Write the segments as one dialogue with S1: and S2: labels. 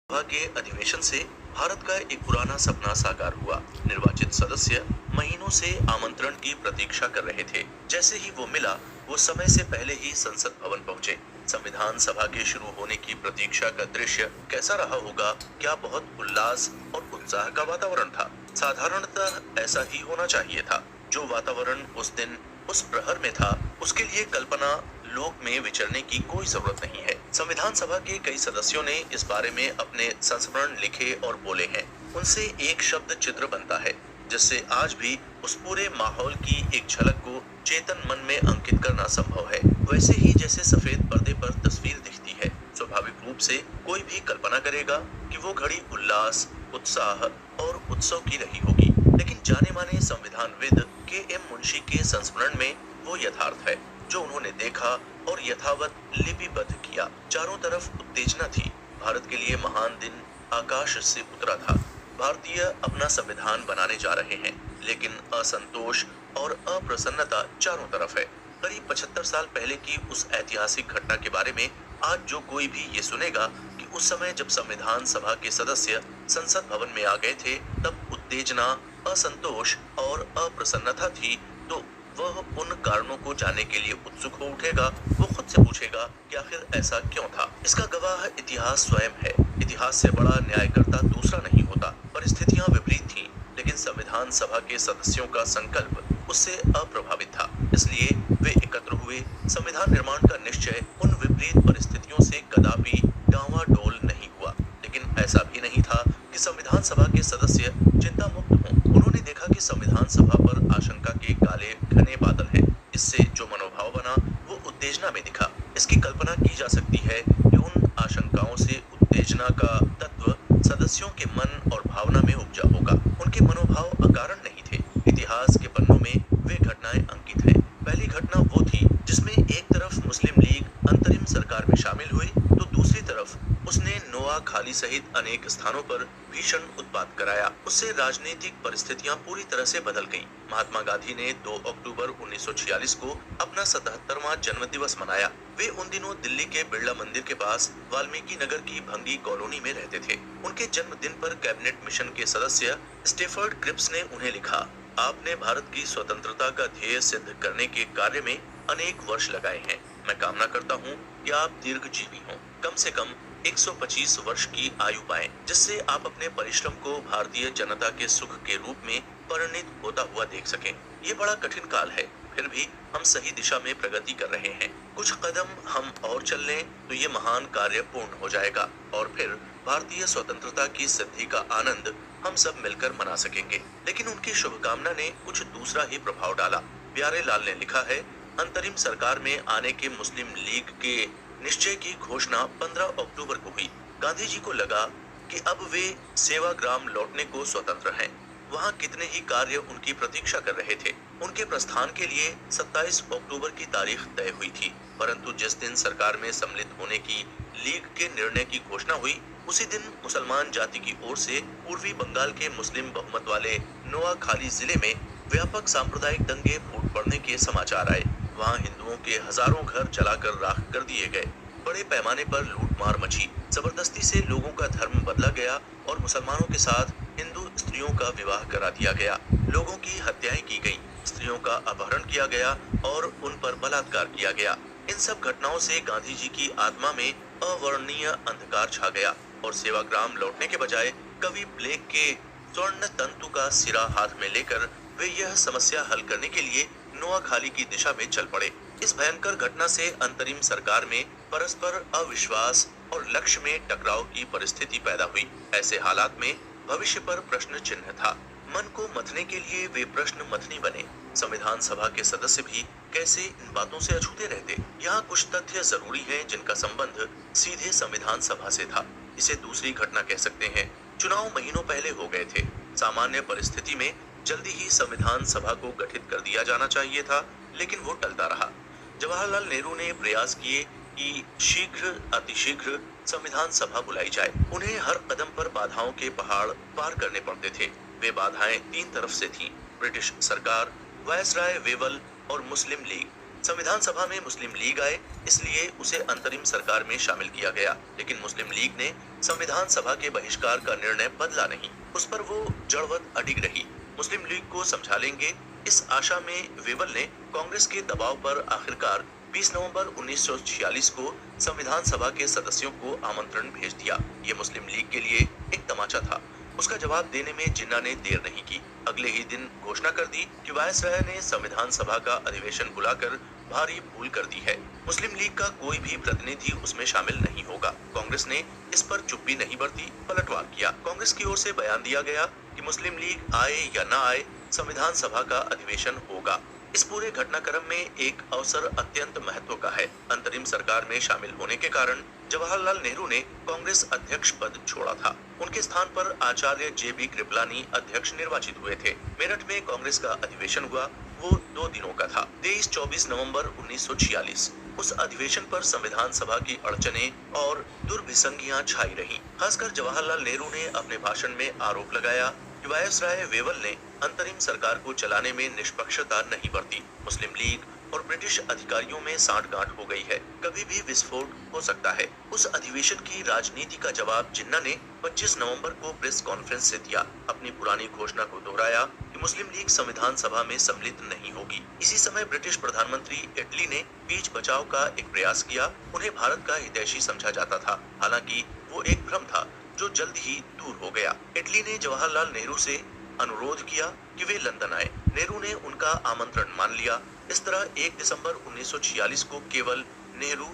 S1: सभा के अधिवेशन से भारत का एक पुराना सपना साकार हुआ। निर्वाचित सदस्य महीनों से आमंत्रण की प्रतीक्षा कर रहे थे। जैसे ही वो मिला, वो समय से पहले ही संसद भवन पहुंचे। संविधान सभा के शुरू होने की प्रतीक्षा का दृश्य कैसा रहा होगा? क्या बहुत उल्लास और उत्साह का वातावरण था? साधारणतः ऐसा ही होना चाहिए था। जो वातावरण उस दिन उस प्रहर में था, उसके लिए कल्पना लोक में विचरने की कोई जरूरत नहीं है। संविधान सभा के कई सदस्यों ने इस बारे में अपने संस्मरण लिखे और बोले हैं। उनसे एक शब्द चित्र बनता है, जिससे आज भी उस पूरे माहौल की एक झलक को चेतन मन में अंकित करना संभव है। वैसे ही जैसे सफेद पर्दे पर तस्वीर दिखती है, स्वाभाविक रूप से कोई भी कल्पना करेगा कि वो घड़ी उल्लास, उत्साह और उत्सव की रही होगी। लेकिन जाने माने संविधानविद के एम मुंशी के संस्मरण में वो यथार्थ है जो उन्होंने देखा और यथावत लिपिबद्ध किया। चारों तरफ उत्तेजना थी। भारत के लिए महान दिन आकाश से उतरा था। भारतीय अपना संविधान बनाने जा रहे हैं, लेकिन असंतोष और अप्रसन्नता चारों तरफ है। करीब 75 साल पहले की उस ऐतिहासिक घटना के बारे में आज जो कोई भी ये सुनेगा कि उस समय जब संविधान सभा के सदस्य संसद भवन में आ गए थे, तब उत्तेजना, असंतोष और अप्रसन्नता थी, तो वह उन कारणों को जानने के लिए उत्सुक हो उठेगा। वो खुद से पूछेगा कि आखिर ऐसा क्यों था। इसका गवाह इतिहास स्वयं है। इतिहास से बड़ा न्यायकर्ता दूसरा नहीं होता। परिस्थितियां विपरीत थीं, लेकिन संविधान सभा के सदस्यों का संकल्प उससे अप्रभावित था। इसलिए वे एकत्र हुए। संविधान निर्माण का निश्चय उन विपरीत परिस्थितियों से कदापि डांवाडोल नहीं हुआ। लेकिन ऐसा भी नहीं था कि संविधान सभा के सदस्य चिंता मुक्त हों। उन्होंने देखा कि संविधान सभा पर आशंका के काले घने बादल हैं। इससे जो मनोभाव बना, वो उत्तेजना में दिखा। इसकी कल्पना की जा सकती है कि उन आशंकाओं से उत्तेजना का तत्व सदस्यों के मन और भावना में उपजा होगा। उनके मनोभाव अकारण नहीं थे। इतिहास के पन्नों में वे घटनाएं अंकित हैं। पहली घटना वो थी जिसमें एक तरफ मुस्लिम लीग अंतरिम सरकार में शामिल हुई, तो दूसरी तरफ उसने नोआ खाली सहित अनेक स्थानों पर भीषण उत्पात कराया। उससे राजनीतिक परिस्थितियां पूरी तरह से बदल गईं। महात्मा गांधी ने 2 अक्टूबर 1946 को अपना 77वां जन्म दिवस मनाया। वे उन दिनों दिल्ली के बिरला मंदिर के पास वाल्मीकि नगर की भंगी कॉलोनी में रहते थे। उनके जन्मदिन पर कैबिनेट मिशन के सदस्य स्टेफर्ड क्रिप्स ने उन्हें लिखा, आपने भारत की स्वतंत्रता का ध्येय सिद्ध करने के कार्य में अनेक वर्ष लगाए हैं। मैं कामना करता हूँ कि आप दीर्घजीवी हों, कम से कम 125 वर्ष की आयु पाएं, जिससे आप अपने परिश्रम को भारतीय जनता के सुख के रूप में परिणित होता हुआ देख सकें। ये बड़ा कठिन काल है, फिर भी हम सही दिशा में प्रगति कर रहे हैं। कुछ कदम हम और चल लें तो ये महान कार्य पूर्ण हो जाएगा और फिर भारतीय स्वतंत्रता की सिद्धि का आनंद हम सब मिलकर मना सकेंगे। लेकिन उनकी शुभकामना ने कुछ दूसरा ही प्रभाव डाला। प्यारे लाल ने लिखा है, अंतरिम सरकार में आने के मुस्लिम लीग के निश्चय की घोषणा 15 अक्टूबर को हुई। गांधी जी को लगा कि अब वे सेवाग्राम लौटने को स्वतंत्र हैं। वहाँ कितने ही कार्य उनकी प्रतीक्षा कर रहे थे। उनके प्रस्थान के लिए 27 अक्टूबर की तारीख तय हुई थी, परंतु जिस दिन सरकार में सम्मिलित होने की लीग के निर्णय की घोषणा हुई, उसी दिन मुसलमान जाति की ओर से पूर्वी बंगाल के मुस्लिम बहुमत वाले नोआखाली जिले में व्यापक सांप्रदायिक दंगे फूट पड़ने के समाचार आए। वहाँ हिंदुओं के हजारों घर जलाकर राख कर दिए गए। बड़े पैमाने पर लूटमार मची। जबरदस्ती से लोगों का धर्म बदला गया और मुसलमानों के साथ हिंदू स्त्रियों का विवाह करा दिया गया। लोगों की हत्याएं की गईं, स्त्रियों का अपहरण किया गया और उन पर बलात्कार किया गया। इन सब घटनाओं से गांधी जी की आत्मा में अवर्णनीय अंधकार छा गया और सेवाग्राम लौटने के बजाय कवि ब्लेक के स्वर्ण तंतु का सिरा हाथ में लेकर वे यह समस्या हल करने के लिए नोआखाली की दिशा में चल पड़े। इस भयंकर घटना से अंतरिम सरकार में परस्पर अविश्वास और लक्ष्य में टकराव की परिस्थिति पैदा हुई। ऐसे हालात में भविष्य पर प्रश्न चिन्ह था। मन को मथने के लिए वे प्रश्न मथनी बने। संविधान सभा के सदस्य भी कैसे इन बातों से अछूते रहते। यहाँ कुछ तथ्य जरूरी हैं जिनका संबंध सीधे संविधान सभा से था। इसे दूसरी घटना कह सकते हैं। चुनाव महीनों पहले हो गए थे। सामान्य परिस्थिति में जल्दी ही संविधान सभा को गठित कर दिया जाना चाहिए था, लेकिन वो टलता रहा। जवाहरलाल नेहरू ने प्रयास किए कि शीघ्र अतिशीघ्र संविधान सभा बुलाई जाए। उन्हें हर कदम पर बाधाओं के पहाड़ पार करने पड़ते थे। वे बाधाएं 3 तरफ से थीं, ब्रिटिश सरकार, वायसराय वेवल और मुस्लिम लीग। संविधान सभा में मुस्लिम लीग आए, इसलिए उसे अंतरिम सरकार में शामिल किया गया, लेकिन मुस्लिम लीग ने संविधान सभा के बहिष्कार का निर्णय बदला नहीं। उस पर वो जड़वत अडिग रही। मुस्लिम लीग को समझा लेंगे, इस आशा में वेवल ने कांग्रेस के दबाव पर आखिरकार 20 नवंबर 1946 को संविधान सभा के सदस्यों को आमंत्रण भेज दिया। ये मुस्लिम लीग के लिए एक तमाचा था। उसका जवाब देने में जिन्ना ने देर नहीं की। अगले ही दिन घोषणा कर दी कि वायसराय ने संविधान सभा का अधिवेशन बुलाकर भारी भूल कर दी है। मुस्लिम लीग का कोई भी प्रतिनिधि उसमें शामिल नहीं होगा। कांग्रेस ने इस पर चुप्पी नहीं बरती, पलटवार किया। कांग्रेस की ओर से बयान दिया गया कि मुस्लिम लीग आए या न आए, संविधान सभा का अधिवेशन होगा। इस पूरे घटनाक्रम में एक अवसर अत्यंत महत्व का है। अंतरिम सरकार में शामिल होने के कारण जवाहरलाल नेहरू ने कांग्रेस अध्यक्ष पद छोड़ा था। उनके स्थान पर आचार्य JB कृपलानी अध्यक्ष निर्वाचित हुए थे। मेरठ में कांग्रेस का अधिवेशन हुआ, वो 2 दिनों का था, 23-24 नवंबर 1946। उस अधिवेशन पर संविधान सभा की अड़चने और दुर्भिसंधियां छाई रही। खासकर जवाहरलाल नेहरू ने अपने भाषण में आरोप लगाया कि वायसराय वेवल ने अंतरिम सरकार को चलाने में निष्पक्षता नहीं बरती। मुस्लिम लीग और ब्रिटिश अधिकारियों में सांठ-गांठ हो गई है, कभी भी विस्फोट हो सकता है। उस अधिवेशन की राजनीति का जवाब जिन्ना ने 25 नवंबर को प्रेस कॉन्फ्रेंस से दिया। अपनी पुरानी घोषणा को दोहराया कि मुस्लिम लीग संविधान सभा में सम्मिलित नहीं होगी। इसी समय ब्रिटिश प्रधानमंत्री इटली ने बीच बचाव का एक प्रयास किया। उन्हें भारत का हितैषी समझा जाता था, हालांकि वो एक भ्रम था जो जल्द ही दूर हो गया। इटली ने जवाहरलाल नेहरू से अनुरोध किया कि वे लंदन आए। नेहरू ने उनका आमंत्रण मान लिया। इस तरह 1 दिसंबर 1946 को केवल नेहरू,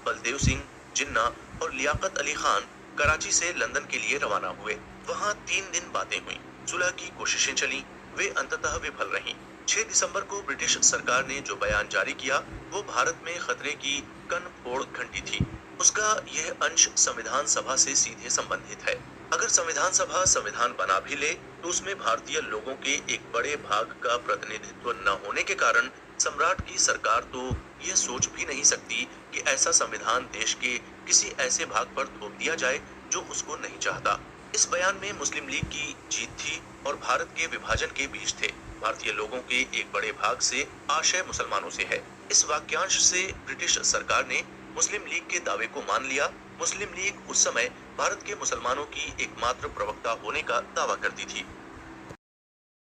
S1: बलदेव सिंह, जिन्ना और लियाकत अली खान कराची से लंदन के लिए रवाना हुए। वहां 3 दिन बातें हुई, सुलह की कोशिशें चली, वे अंततः विफल रहीं। 6 दिसंबर को ब्रिटिश सरकार ने जो बयान जारी किया, वो भारत में खतरे की कन फोड़ घंटी थी। उसका यह अंश संविधान सभा से सीधे संबंधित है। अगर संविधान सभा संविधान बना भी ले, तो उसमें भारतीय लोगों के एक बड़े भाग का प्रतिनिधित्व न होने के कारण सम्राट की सरकार तो यह सोच भी नहीं सकती कि ऐसा संविधान देश के किसी ऐसे भाग पर थोप दिया जाए जो उसको नहीं चाहता। इस बयान में मुस्लिम लीग की जीत थी और भारत के विभाजन के बीज थे। भारतीय लोगों के एक बड़े भाग से आशय मुसलमानों से है। इस वाक्यांश से ब्रिटिश सरकार ने मुस्लिम लीग के दावे को मान लिया। मुस्लिम लीग उस समय भारत के मुसलमानों की एकमात्र प्रवक्ता होने का दावा करती थी।